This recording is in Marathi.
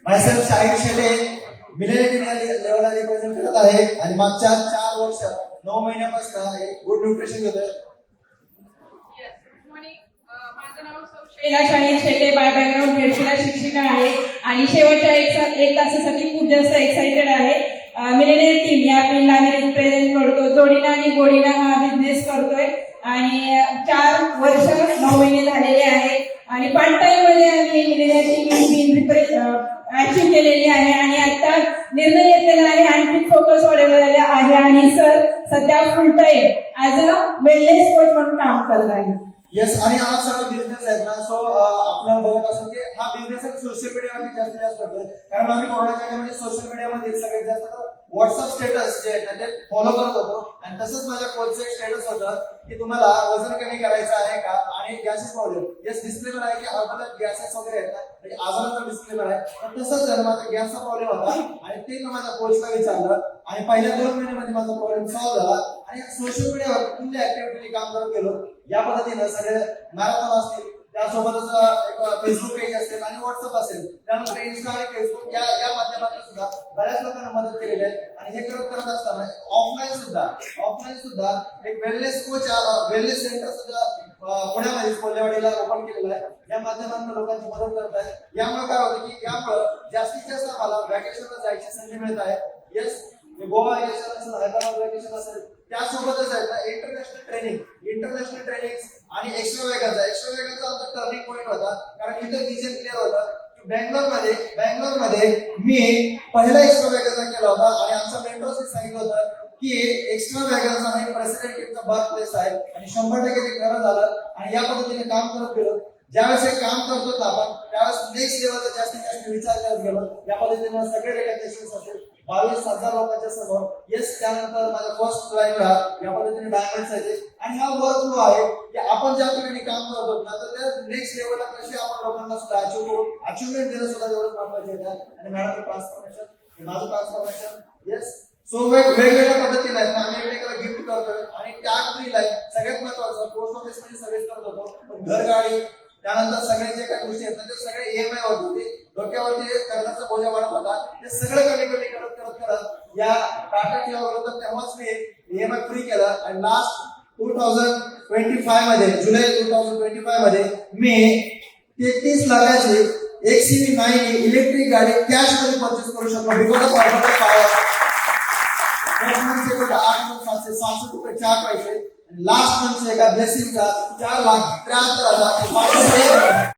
मायसेल्फ शाहीर शेटे मिलेनियल लेवलला रिप्रेझेंट करत आहे आणि मागच्या 4 वर्ष 9 महिन्यापासून एक गुड न्यूट्रिशन घेतोय. माझं नाव शैला शाहीर शेटे, बाय बॅकग्राऊंड भेटशीला शिक्षिका आहे आणि शेवटच्या एक तासासाठी खूप जास्त एक्साइटेड आहे. मिलेनियल टीम या टीमला आम्ही रिप्रेझेंट करतो. जोडीला आणि गोडीला हा बिझनेस करतोय आणि 4 वर्ष 9 महिने झालेले आहे आणि पार्ट टाइम मध्ये आम्ही मिलेनियल टीम अचीव्ह केलेली आहे आणि आता निर्णय घेतलेला आहे आणखी फोकस वाढवलेला आहे आणि सर सध्या फुल time as a wellness coach म्हणून काम करत आहे. येस, आणि हा सगळा बिझनेस आहे ना, सो आपण बघत असतो की हा बिझनेस सोशल मीडियावरती जास्तीत जास्त करतोय. कारण आम्ही कोरोनाच्या काळामध्ये सोशल मीडियामध्ये सगळ्यात जास्त व्हॉट्सअप स्टेटस जे आहे ते फॉलो करत होतो आणि तसंच माझ्या कोचचं एक स्टेटस होतं की तुम्हाला वजन कमी करायचं आहे का आणि गॅसेस प्रॉब्लेम. येस, डिस्क्लेमर आहे की आपल्याला गॅसेस वगैरे आहेत ना, म्हणजे आजाराचा डिस्क्लेमर आहे. तर तसंच जर माझा गॅसचा प्रॉब्लेम होता आणि ते मी माझ्या कोचला विचारलं आणि पहिल्या 2 महिन्यामध्ये माझा प्रॉब्लेम सॉल्व्ह झाला आणि सोशल मीडियावर फुल ऍक्टिव्हिटी काम करत गेलो. या पद्धतीनं सगळे मॅरेथॉन असतील, त्यासोबतच एक फेसबुक पेज असेल आणि व्हॉट्सअप असेल, त्यानंतर इन्स्टा आणि फेसबुक या माध्यमातून सुद्धा बऱ्याच लोकांना मदत केलेली आहे. आणि हे करत असताना ऑफलाईन सुद्धा एक वेलनेस कोच वेलनेस सेंटर सुद्धा पुण्यामध्ये कोल्हेवाडीला ओपन केलेलं आहे. या माध्यमातून लोकांची मदत करत आहे. यामुळे काय होतं की यामुळे जास्तीत जास्त आम्हाला व्हॅकेशनला जायची संधी मिळत आहे. येस, गोवा व्हॅकेशन असेल, हैदराबाद व्हॅकेशन असेल, त्यासोबतच आहे ना इंटरनॅशनल ट्रेनिंग आणि एक्स्ट्रा वेगनचा आमचा टर्निंग पॉईंट होता. कारण इथं विजन क्लिअर होतं की बँगलोरमध्ये मी पहिला एक्स्ट्रा वेगनचा केला होता आणि आमच्या मेंटॉर्सने सांगितलं होतं की एक्स्ट्रा वेगनचा हे प्रेसिडेंट टीमचा बर्थ प्लेस आहे आणि 100% ते खरं झालं. आणि या पद्धतीने काम करत गेलो. ज्यावेळेस हे काम करतो आपण त्यावेळेस नेक्स्ट लेवलचा जास्तीत जास्त विचार करत गेलो. या पद्धतीने सगळे रेकग्नेशन असेल 22,000 लोकांच्या समोर. येस, त्यानंतर माझ्या फर्स्ट लाईनला या पद्धतीने डायमंड्स आहेत आणि हा वर्क फ्लो आहे की आपण ज्या ठिकाणी काम करतो ना तर त्या नेक्स्ट लेवलला कसे आपण लोकांना सुद्धा अचिव्हमेंट देणं सुद्धा एवढं महत्त्वाचं आहे. आणि मॅडम ट्रान्सफॉर्मेशन, माझं ट्रान्सफॉर्मेशन. येस, सो वेगवेगळ्या पद्धतीने आम्ही एकमेकाला गिफ्ट करतोय आणि टॅग फ्री लाईफ सगळ्यात महत्त्वाचं. पोस्ट ऑफिस मध्ये सर्व्हिस करत होतो, पण घरगाडी त्यानंतर सगळे जे काही गोष्टी आहेत ते सगळे EMI होत होते. डोक्यावरती कर्जाचा बोजा वाढत होता. ते सगळं कमी करत या टाटा टीला होतं. तेव्हाच मी EMI फ्री केलं आणि लास्ट 2025 मध्ये जुलै 2025 मध्ये मी 33 लाखाची XCV9 इलेक्ट्रिक गाडी कॅश मध्ये परचेस करू शकतो. बिकॉज ऑफ ऑर्डर पॉवर 8,700 रुपये 4 पैसे. लास्ट मंथचे एका ब्लेसिंगचा 4,73,500